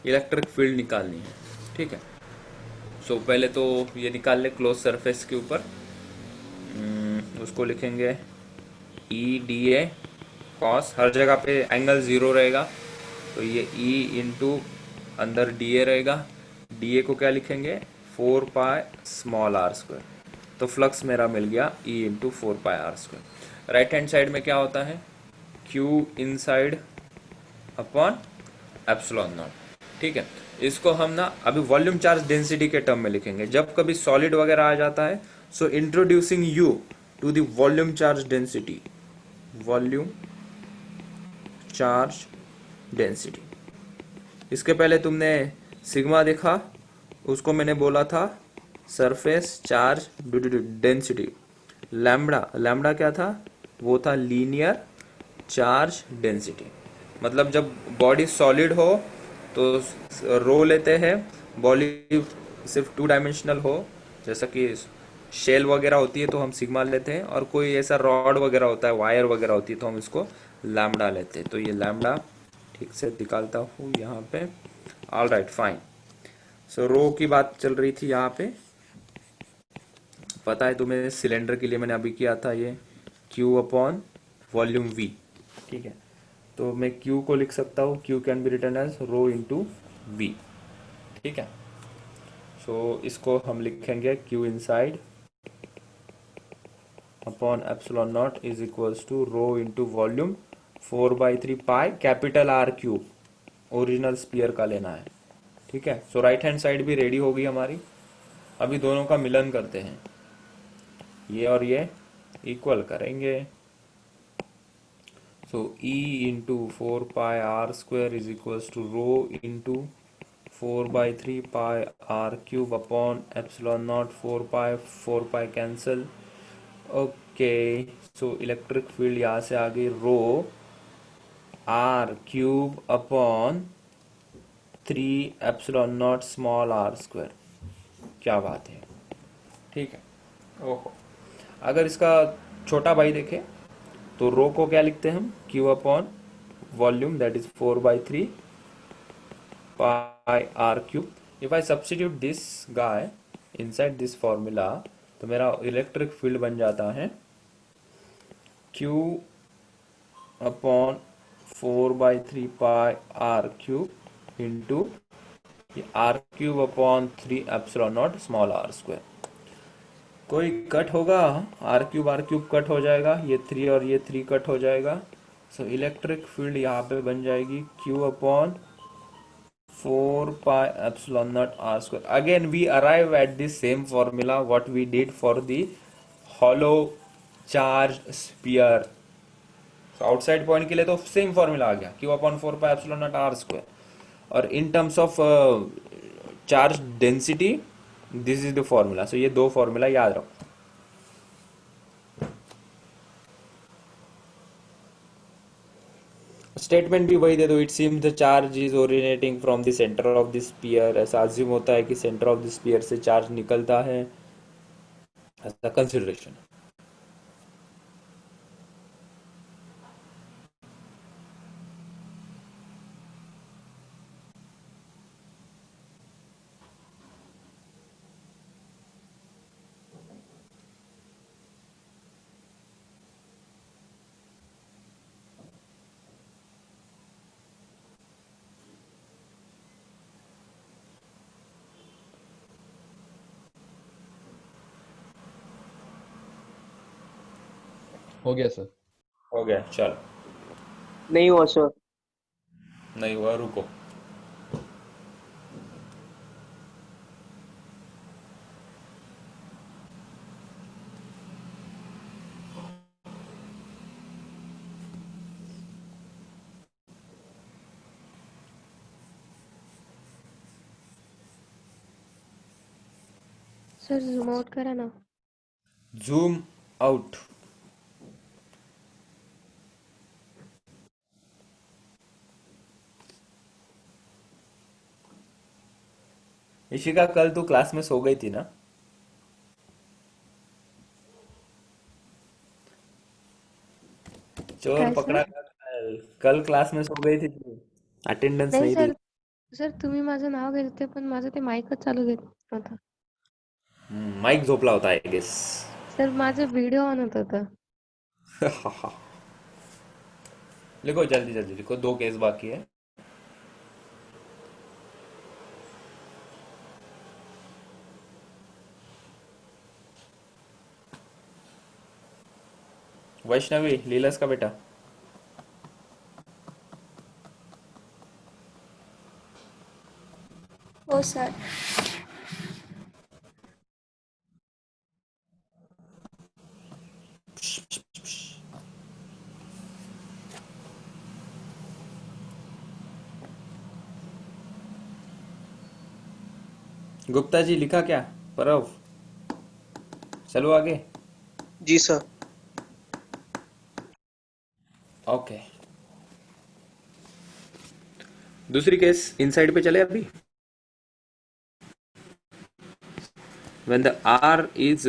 इलेक्ट्रिक फील्ड निकालनी है। ठीक है, सो पहले तो ये निकाल ले क्लोज सरफेस के ऊपर। उसको लिखेंगे ई डी ए कॉस, हर जगह पे एंगल जीरो रहेगा, तो ये ई इंटू अंदर डी ए रहेगा। डी ए को क्या लिखेंगे? 4 पाई स्मॉल आर स्क्वायर। तो फ्लक्स मेरा मिल गया E into 4 pi R square. Right hand side में क्या होता है? Q inside upon epsilon not. ठीक है, इसको हम ना अभी वॉल्यूम चार्ज डेंसिटी के टर्म में लिखेंगे। जब कभी सॉलिड वगैरह आ जाता है, so introducing you to the volume charge density. Volume charge density. इसके पहले तुमने सिग्मा देखा, उसको मैंने बोला था surface charge density. Lambda, lambda क्या था? वो था लीनियर चार्ज डेंसिटी. मतलब जब बॉडी सॉलिड हो तो रो लेते हैं, बॉडी सिर्फ 2 डायमेंशनल हो, जैसा कि शेल वगैरह होती है तो हम सिग्मा लेते हैं, और कोई ऐसा रॉड वगैरह होता है, वायर वगैरह होती है तो हम इसको लैम्बडा लेते हैं. तो ये लैम्बडा ठीक से निकालता हूँ यहाँ पे. All right, fine. So rho की बात चल रही थी यहाँ पे. पता है तुम्हें सिलेंडर के लिए मैंने अभी किया था ये Q अपॉन वॉल्यूम V. ठीक है, तो मैं Q को लिख सकता हूँ, Q can be written as rho into V. ठीक है, सो इसको हम लिखेंगे Q inside upon epsilon nought is equals to rho into volume 4/3 pi capital R cube. Original sphere का लेना है. ठीक है, सो राइट हैंड साइड भी रेडी हो गई हमारी. अभी दोनों का मिलन करते हैं, ये और ये इक्वल करेंगे. So E into 4 pi R² is equals to rho into 4/3 pi R cube upon epsilon naught 4 pi cancel. Okay, so electric field यहाँ से आ गई rho R cube upon 3 epsilon not small R². क्या बात है. ठीक है. ओहो, अगर इसका छोटा भाई देखें तो रो को क्या लिखते हैं हम? Q upon volume that is 4/3 pi R cube. If I substitute this guy inside this formula तो मेरा इलेक्ट्रिक फील्ड बन जाता है Q upon 4/3 pi R cube into R cube upon 3 epsilon not small R². कोई cut होगा, R cube cut हो जाएगा, ये 3 और ये 3 कट हो जाएगा. सो इलेक्ट्रिक फील्ड यहाँ पे बन जाएगी Q upon 4 pi epsilon not R². Again we arrive at the same formula what we did for the hollow charge sphere. तो आउटसाइड पॉइंट के लिए तो सेम फॉर्मूला आ गया, Q upon 4 pi epsilon not R². और in terms of charge density this is the formula. सो ये दो फॉर्मूला याद रखो. स्टेटमेंट भी वही दे दो. It seems the charge is originating from the centre of the sphere. ऐसा अज्यूम होता है कि सेंटर ऑफ द स्पीयर से चार्ज निकलता है. ऐसा कंसिडरेशन. हो गया सर. हो गया, चलो. नहीं हुआ सर. नहीं हुआ, रुको. सर झूम आउट करा ना. Zoom out. इशिका, कल तू क्लास में सो गई थी ना? चोर काय पकड़ा सर? गया. कल क्लास में सो गई थी तू, अटेंडेंस नाही नहीं दी. सर. सर तुम्ही माझं नाव घेतले पण माझं ते माईकच चालू घेत नव्हता. माइक झोपला होता आय गेस. सर माझं व्हिडिओ ऑन होत होतं. लिखो जल्दी जल्दी लिखो, 2 केस बाकी है. वैष्णवी, लीलस का बेटा. हो सर. गुप्ता जी लिखा क्या? परव, चलो आगे। जी सर। ओके, दूसरी केस इनसाइड पे चले अभी। when the r is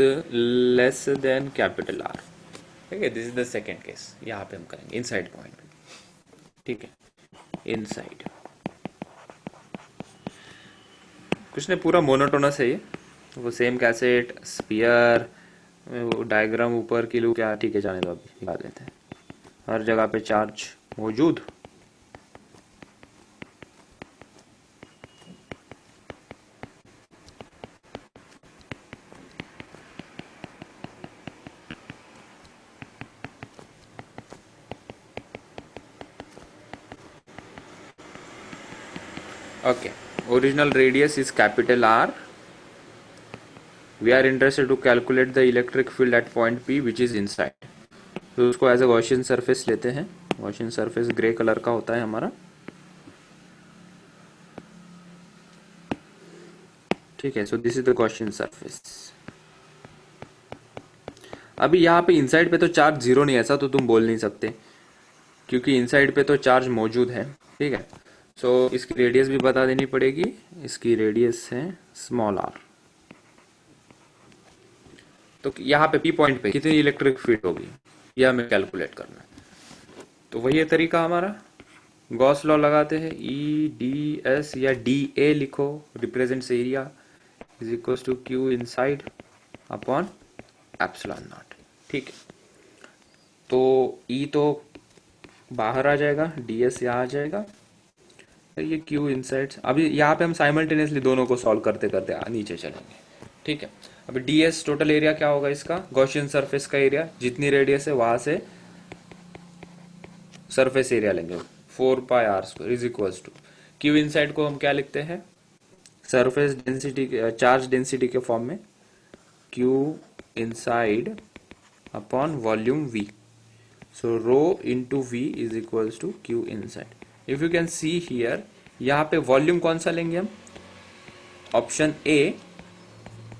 less than capital R, ठीक है, this is the second case. यहाँ पे हम करेंगे इनसाइड पॉइंट, ठीक है, इनसाइड। कुछ नहीं, पूरा मोनोटोनस है ये, वो सेम कैसेट स्पीयर, वो डायग्राम ऊपर की लू क्या, ठीक है, जाने दो, अभी निकाल लेते हैं। हर जगह पे चार्ज मौजूद। Okay, original radius is capital R. We are interested to calculate the electric field at point P which is inside. तो उसको एज ए गॉसियन सरफेस लेते हैं। गॉसियन सरफेस ग्रे कलर का होता है हमारा, ठीक है। सो this is the Gaussian surface. अभी यहाँ पे इनसाइड पे तो चार्ज जीरो नहीं है, ऐसा तो तुम बोल नहीं सकते, क्योंकि इनसाइड पे तो चार्ज मौजूद है, ठीक है। सो इसकी रेडियस भी बता देनी पड़ेगी। इसकी रेडियस है स्मॉल आर। तो यहाँ पे पी पॉइंट पे कितनी इलेक्ट्रिक फील्ड होगी यह हमें कैलकुलेट करना है। तो वही है तरीका हमारा, गॉस लॉ लगाते हैं। ई डी एस या डी ए लिखो, represents area, is equal to Q inside upon epsilon not, ठीक है। तो ई तो बाहर आ जाएगा, डी एस यहाँ आ जाएगा, फिर ये क्यू इनसाइड। अभी यहाँ पे हम साइमल्टेनियसली दोनों को सॉल्व करते करते नीचे चलेंगे, ठीक है। अभी डी एस टोटल एरिया क्या होगा इसका, गॉसियन सरफेस का एरिया, जितनी रेडियस है वहां से सरफेस एरिया लेंगे, 4πr² is equals to Q inside को हम क्या लिखते हैं, सरफेस डेंसिटी, चार्ज डेंसिटी के फॉर्म में, Q inside upon volume V. So rho into V is equals to Q inside. If you can see here, यहाँ पे वॉल्यूम कौन सा लेंगे हम, option A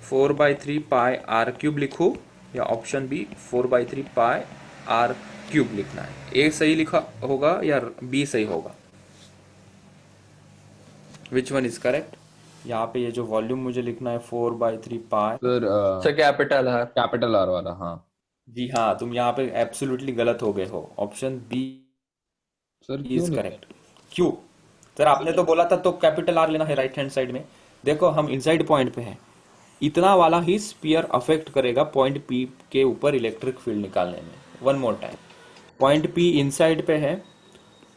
4/3 pi R cube लिखो, या option B 4/3 pi R cube लिखना है। ए सही लिखा होगा या बी सही होगा, विच वन इज करेक्ट। यहाँ पे ये जो वॉल्यूम मुझे लिखना है 4/3 pi, sir capital R. Capital R वाला, हाँ जी हाँ, तुम यहाँ पे एब्सोल्युटली गलत हो गए हो, ऑप्शन बी सर। क्यों इज नहीं? करेक्ट। क्यों सर, आपने तो बोला था तो कैपिटल आर लेना है राइट हैंड साइड में। देखो हम इनसाइड पॉइंट पे हैं, इतना वाला ही स्पीयर अफेक्ट करेगा पॉइंट पी के ऊपर इलेक्ट्रिक फील्ड निकालने में। One more time, point P inside पे है,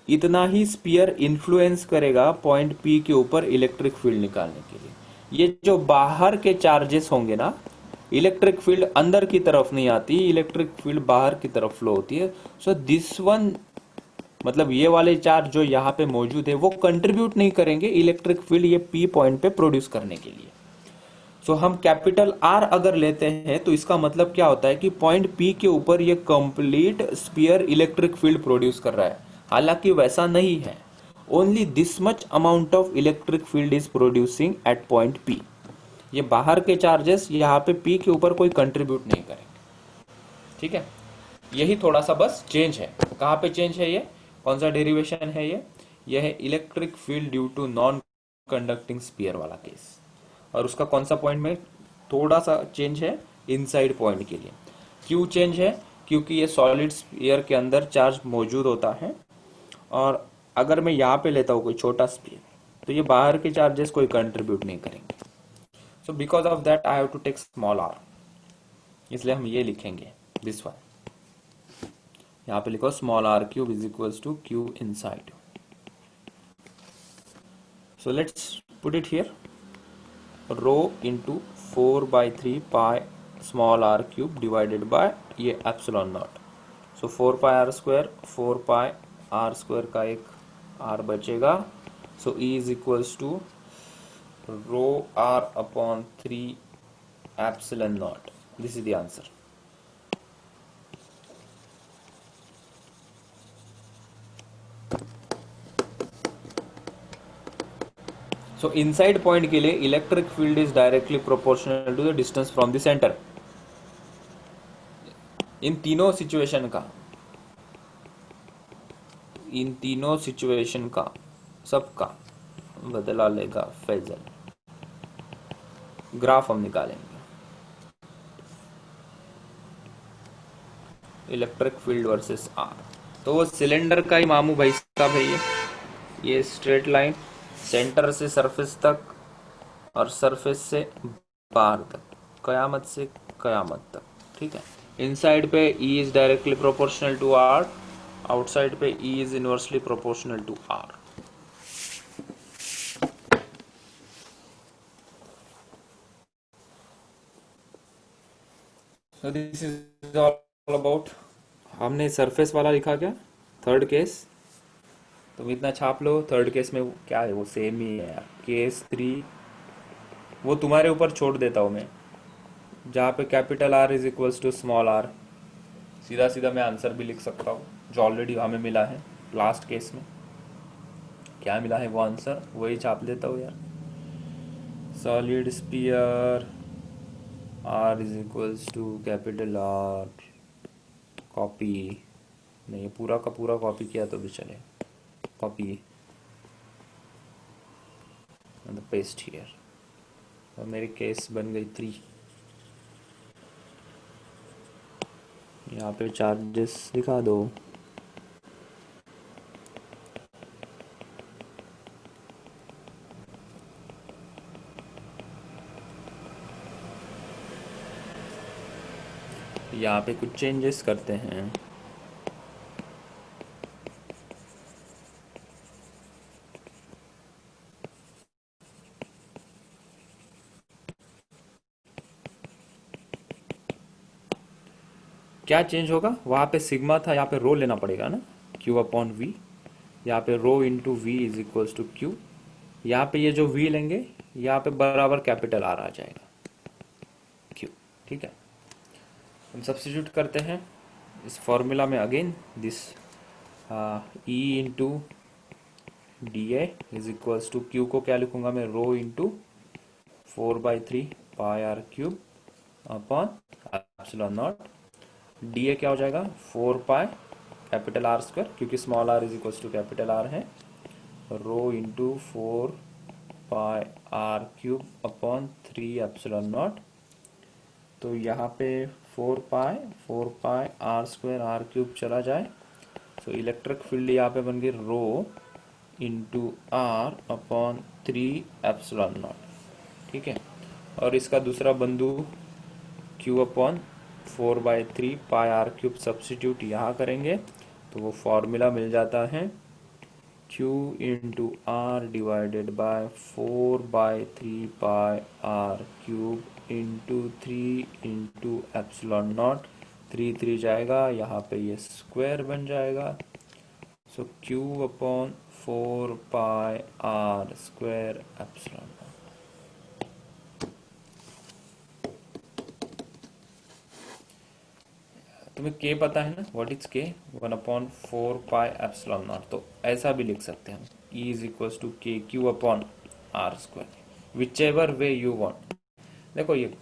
इतना ही स्पीयर इन्फ्लुएंस करेगा पॉइंट पी के ऊपर इलेक्ट्रिक फील्ड निकालने के लिए। ये जो बाहर के चार्जेस होंगे ना, इलेक्ट्रिक फील्ड अंदर की तरफ नहीं आती, इलेक्ट्रिक फील्ड बाहर की तरफ फ्लो होती है। सो दिस वन, मतलब ये वाले चार्ज जो यहाँ पे मौजूद है वो कंट्रीब्यूट नहीं करेंगे इलेक्ट्रिक फील्ड ये पी पॉइंट पे प्रोड्यूस करने के लिए। सो हम कैपिटल आर अगर लेते हैं तो इसका मतलब क्या होता है कि पॉइंट पी के ऊपर ये complete sphere electric field produce कर रहा है, हालांकि वैसा नहीं है। Only this much amount of electric field is producing at point P. ये बाहर के चार्जेस यहाँ पे पी के ऊपर कोई कंट्रीब्यूट नहीं करेंगे, ठीक है। यही थोड़ा सा बस चेंज है। कहाँ पे चेंज है, ये कौन सा डेरिवेशन है, ये है electric field due to non conducting sphere वाला केस। और उसका कौन सा पॉइंट में थोड़ा सा चेंज है, इनसाइड पॉइंट के लिए। क्यों चेंज है, क्योंकि ये सॉलिड स्पीयर के अंदर चार्ज मौजूद होता है, और अगर मैं यहाँ पे लेता हूँ कोई छोटा स्पीयर तो ये बाहर के चार्जेस कोई कंट्रीब्यूट नहीं करेंगे। So because of that I have to take small R, इसलिए हम ये लिखेंगे दिस वन। यहाँ पे लिखो small R cube is equals to Q inside. So let's put it here, rho into 4/3 pi small R cube divided by ये epsilon not. So 4πr², 4πr² का एक r बचेगा। So E is equals to rho r upon 3 epsilon not. This is the answer. So inside point के लिए electric field is directly proportional to the distance from the centre. इन तीनों situation का सबका बदला लेगा फेजर। ग्राफ हम निकालेंगे इलेक्ट्रिक फील्ड वर्सेस आर। तो वो सिलेंडर का ही मामू भाई साहब है ये स्ट्रेट लाइन सेंटर से सरफेस तक और सरफेस से बाहर तक, कयामत से कयामत तक, ठीक है। इनसाइड पे E is directly proportional to R, outside पे E is inversely proportional to R। So this is all about, हमने सरफेस वाला लिखा क्या, थर्ड केस, तुम इतना छाप लो। थर्ड केस में क्या है, वो सेम ही है यार। केस 3 वो तुम्हारे ऊपर छोड़ देता हूँ मैं, जहाँ पे capital R is equals to small r। सीधा सीधा मैं आंसर भी लिख सकता हूँ जो ऑलरेडी हमें मिला है लास्ट केस में। क्या मिला है वो आंसर, वही छाप देता हूँ यार। Solid sphere R is equals to capital R, copy नहीं, पूरा का पूरा कॉपी किया तो भी चले, कॉपी एंड पेस्ट हियर। और मेरी केस बन गई 3। यहाँ पे चार्जेस दिखा दो। यहाँ पे कुछ चेंजेस करते हैं। क्या चेंज होगा, वहाँ पे सिग्मा था, यहाँ पे रो लेना पड़ेगा ना, Q अपॉन V। यहाँ पे rho into V is equals to Q। यहाँ पे ये जो V लेंगे, यहाँ पे बराबर कैपिटल R आ जाएगा, Q, ठीक है। हम सब्स्टिट्यूट करते हैं इस फॉर्मूला में again, this E into D A is equals to Q को क्या लिखूंगा मैं, rho into 4/3 pi R cube upon epsilon not. D A क्या हो जाएगा, 4 पाई कैपिटल आर स्क्वायर, क्योंकि small R is equals to capital R है, rho into 4 pi R cube upon 3 epsilon not. तो यहाँ पे 4 pi R square R cube चला जाए, तो इलेक्ट्रिक फील्ड यहाँ पे बन गई rho into R upon 3 epsilon not, ठीक है। और इसका दूसरा बिंदु Q upon 4/3 pi R cube substitute यहाँ करेंगे तो वो फॉर्मूला मिल जाता है, Q into R divided by 4/3 pi R cube into 3 into epsilon not. 3 जाएगा, यहाँ पे ये स्क्वायर बन जाएगा, so Q upon 4 pi R square epsilon not. तुम्हें के पता है ना, व्हाट इज के, 1/4 पाई एप्सिलॉन नॉट। तो ऐसा भी लिख सकते हैं हम, E is equals to K Q upon R square, whichever way you want. देखो ये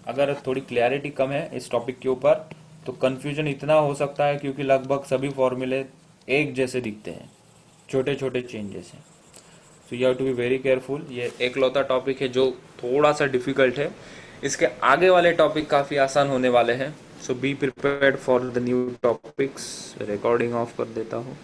अगर थोड़ी क्लैरिटी कम है इस टॉपिक के ऊपर तो कंफ्यूजन इतना हो सकता है, क्योंकि लगभग सभी फॉर्मूले एक जैसे दिखते हैं, छोटे छोटे चेंजेस हैं। So you have to be very careful. ये एकलौता टॉपिक है जो थोड़ा सा डिफिकल्ट है, इसके आगे वाले टॉपिक काफ़ी आसान होने वाले हैं। So be prepared for the new topics. Recording off कर देता हूँ।